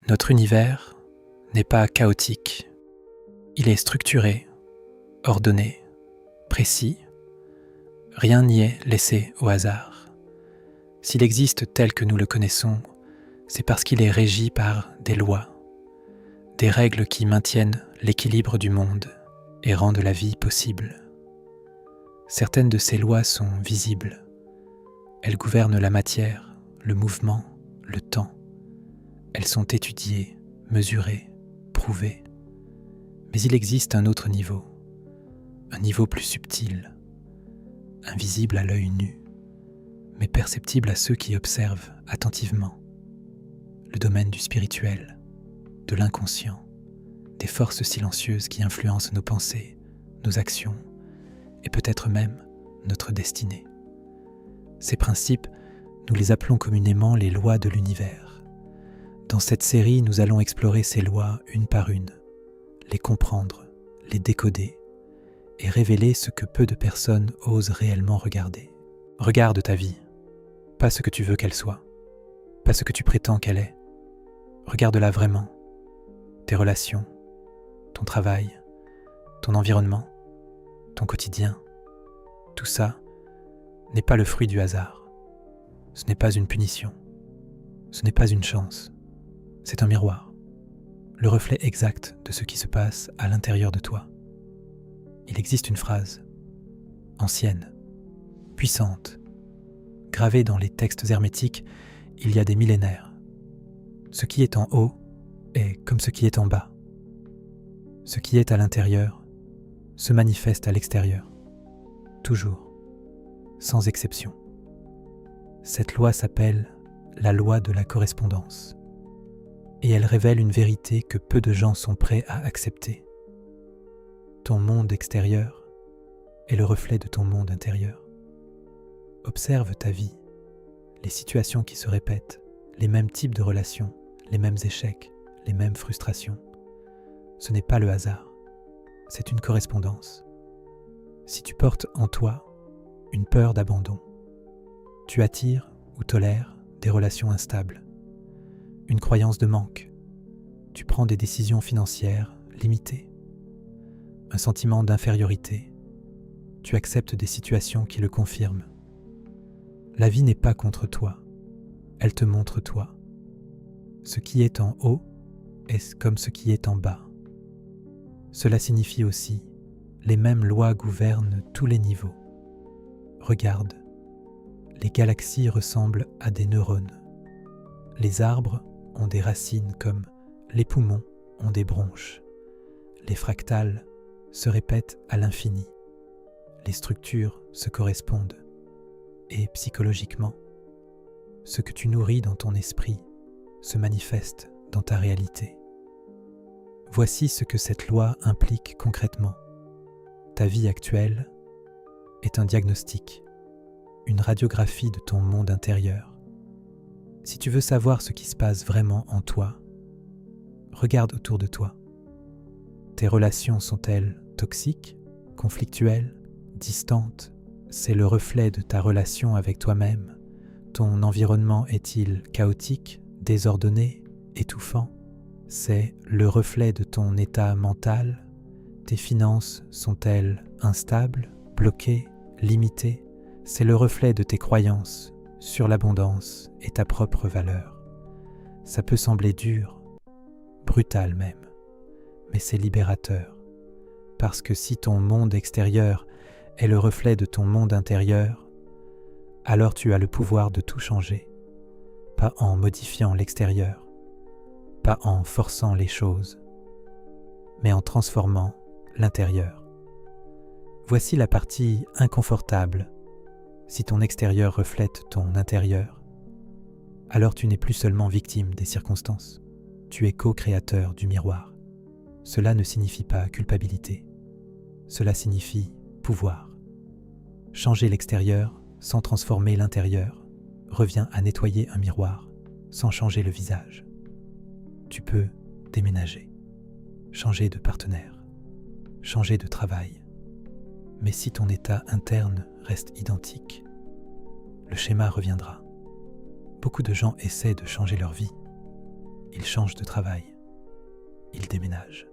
Notre univers n'est pas chaotique. Il est structuré, ordonné, précis. Rien n'y est laissé au hasard. S'il existe tel que nous le connaissons, c'est parce qu'il est régi par des lois, des règles qui maintiennent l'équilibre du monde et rendent la vie possible. Certaines de ces lois sont visibles. Elles gouvernent la matière, le mouvement, le temps. Elles sont étudiées, mesurées, prouvées. Mais il existe un autre niveau, un niveau plus subtil, invisible à l'œil nu, mais perceptible à ceux qui observent attentivement. Le domaine du spirituel, de l'inconscient, des forces silencieuses qui influencent nos pensées, nos actions et peut-être même notre destinée. Ces principes, nous les appelons communément les lois de l'univers. Dans cette série, nous allons explorer ces lois une par une, les comprendre, les décoder et révéler ce que peu de personnes osent réellement regarder. Regarde ta vie, pas ce que tu veux qu'elle soit, pas ce que tu prétends qu'elle est. Regarde-la vraiment, tes relations, ton travail, ton environnement, ton quotidien. Tout ça n'est pas le fruit du hasard. Ce n'est pas une punition. Ce n'est pas une chance. C'est un miroir, le reflet exact de ce qui se passe à l'intérieur de toi. Il existe une phrase, ancienne, puissante, gravée dans les textes hermétiques il y a des millénaires. Ce qui est en haut est comme ce qui est en bas. Ce qui est à l'intérieur se manifeste à l'extérieur, toujours, sans exception. Cette loi s'appelle la loi de la correspondance. Et elle révèle une vérité que peu de gens sont prêts à accepter. Ton monde extérieur est le reflet de ton monde intérieur. Observe ta vie, les situations qui se répètent, les mêmes types de relations, les mêmes échecs, les mêmes frustrations. Ce n'est pas le hasard, c'est une correspondance. Si tu portes en toi une peur d'abandon, tu attires ou tolères des relations instables. Une croyance de manque, tu prends des décisions financières limitées. Un sentiment d'infériorité, tu acceptes des situations qui le confirment. La vie n'est pas contre toi, elle te montre toi. Ce qui est en haut est comme ce qui est en bas. Cela signifie aussi, les mêmes lois gouvernent tous les niveaux. Regarde, les galaxies ressemblent à des neurones. Les arbres ont des racines comme les poumons ont des bronches. Les fractales se répètent à l'infini. Les structures se correspondent. Et psychologiquement, ce que tu nourris dans ton esprit se manifeste dans ta réalité. Voici ce que cette loi implique concrètement. Ta vie actuelle est un diagnostic, une radiographie de ton monde intérieur. Si tu veux savoir ce qui se passe vraiment en toi, regarde autour de toi. Tes relations sont-elles toxiques, conflictuelles, distantes? C'est le reflet de ta relation avec toi-même. Ton environnement est-il chaotique, désordonné, étouffant? C'est le reflet de ton état mental. Tes finances sont-elles instables, bloquées, limitées? C'est le reflet de tes croyances sur l'abondance et ta propre valeur. Ça peut sembler dur, brutal même, mais c'est libérateur. Parce que si ton monde extérieur est le reflet de ton monde intérieur, alors tu as le pouvoir de tout changer, pas en modifiant l'extérieur, pas en forçant les choses, mais en transformant l'intérieur. Voici la partie inconfortable. Si ton extérieur reflète ton intérieur, alors tu n'es plus seulement victime des circonstances, tu es co-créateur du miroir. Cela ne signifie pas culpabilité, cela signifie pouvoir. Changer l'extérieur sans transformer l'intérieur revient à nettoyer un miroir sans changer le visage. Tu peux déménager, changer de partenaire, changer de travail. Mais si ton état interne reste identique, le schéma reviendra. Beaucoup de gens essaient de changer leur vie, Ils changent de travail, ils déménagent,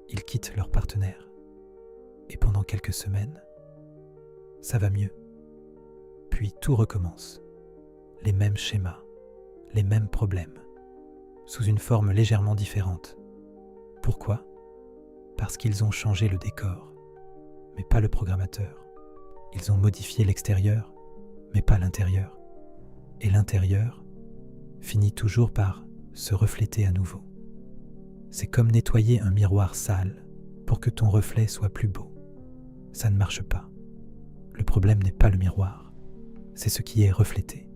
ils quittent leur partenaire. Et pendant quelques semaines, ça va mieux. Puis tout recommence. Les mêmes schémas, les mêmes problèmes, sous une forme légèrement différente. Pourquoi ? Parce qu'ils ont changé le décor, mais pas le programmateur. Ils ont modifié l'extérieur, mais pas l'intérieur. Et l'intérieur finit toujours par se refléter à nouveau. C'est comme nettoyer un miroir sale pour que ton reflet soit plus beau. Ça ne marche pas. Le problème n'est pas le miroir, c'est ce qui est reflété.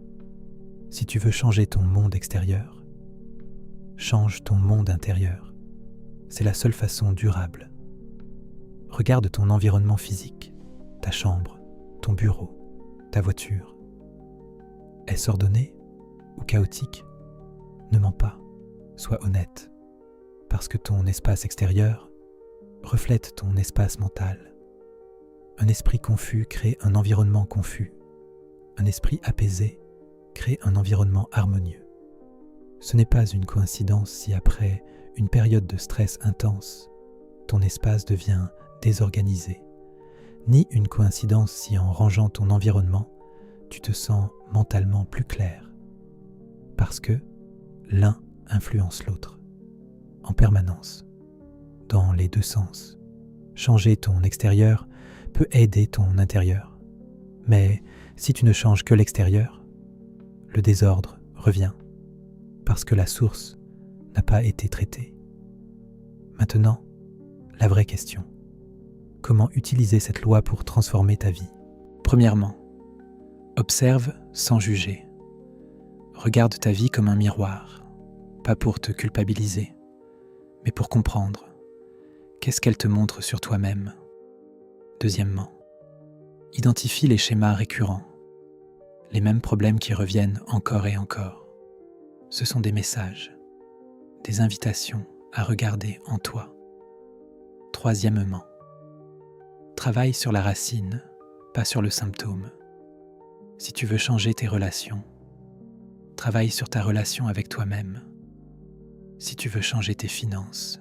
Si tu veux changer ton monde extérieur, change ton monde intérieur. C'est la seule façon durable. Regarde ton environnement physique, ta chambre, ton bureau, ta voiture. Est-ce ordonné ou chaotique ? Ne mens pas, sois honnête, parce que ton espace extérieur reflète ton espace mental. Un esprit confus crée un environnement confus. Un esprit apaisé crée un environnement harmonieux. Ce n'est pas une coïncidence si après une période de stress intense, ton espace devient désorganisé, ni une coïncidence si en rangeant ton environnement, tu te sens mentalement plus clair. Parce que l'un influence l'autre, en permanence, dans les deux sens. Changer ton extérieur peut aider ton intérieur. Mais si tu ne changes que l'extérieur, le désordre revient, parce que la source n'a pas été traitée. Maintenant, la vraie question. Comment utiliser cette loi pour transformer ta vie ? Premièrement, observe sans juger. Regarde ta vie comme un miroir, pas pour te culpabiliser, mais pour comprendre. Qu'est-ce qu'elle te montre sur toi-même ? Deuxièmement, identifie les schémas récurrents, les mêmes problèmes qui reviennent encore et encore. Ce sont des messages, des invitations à regarder en toi. Troisièmement, travaille sur la racine, pas sur le symptôme. Si tu veux changer tes relations, travaille sur ta relation avec toi-même. Si tu veux changer tes finances,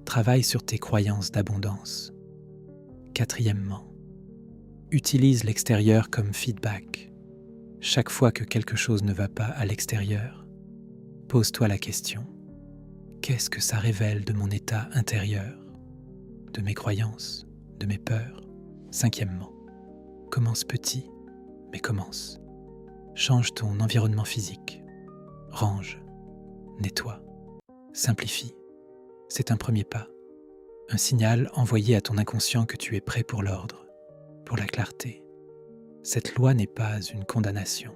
travaille sur tes croyances d'abondance. Quatrièmement, utilise l'extérieur comme feedback. Chaque fois que quelque chose ne va pas à l'extérieur, pose-toi la question. Qu'est-ce que ça révèle de mon état intérieur, de mes croyances, de mes peurs ? Cinquièmement, commence petit, mais commence. Change ton environnement physique. Range, nettoie, simplifie. C'est un premier pas, un signal envoyé à ton inconscient que tu es prêt pour l'ordre, pour la clarté. Cette loi n'est pas une condamnation,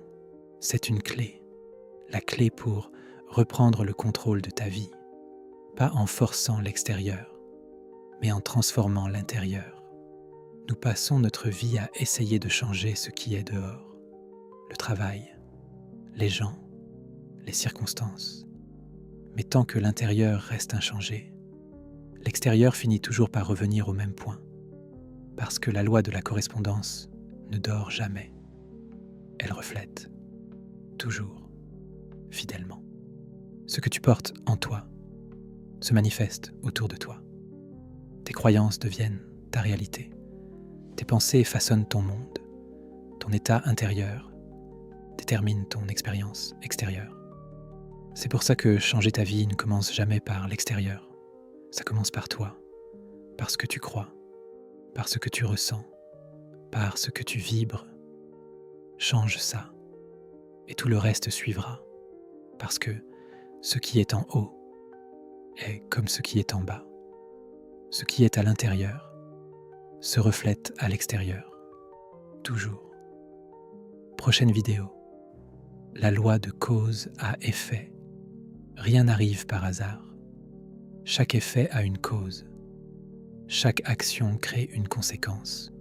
c'est une clé. La clé pour reprendre le contrôle de ta vie, pas en forçant l'extérieur, mais en transformant l'intérieur. Nous passons notre vie à essayer de changer ce qui est dehors, le travail, les gens, les circonstances. Mais tant que l'intérieur reste inchangé, l'extérieur finit toujours par revenir au même point, parce que la loi de la correspondance ne dort jamais. Elle reflète, toujours, fidèlement. Ce que tu portes en toi se manifeste autour de toi. Tes croyances deviennent ta réalité. Tes pensées façonnent ton monde. Ton état intérieur détermine ton expérience extérieure. C'est pour ça que changer ta vie ne commence jamais par l'extérieur. Ça commence par toi, par ce que tu crois, par ce que tu ressens, par ce que tu vibres. Change ça, et tout le reste suivra, parce que ce qui est en haut est comme ce qui est en bas. Ce qui est à l'intérieur se reflète à l'extérieur, toujours. Prochaine vidéo. La loi de cause à effet. Rien n'arrive par hasard. Chaque effet a une cause. Chaque action crée une conséquence.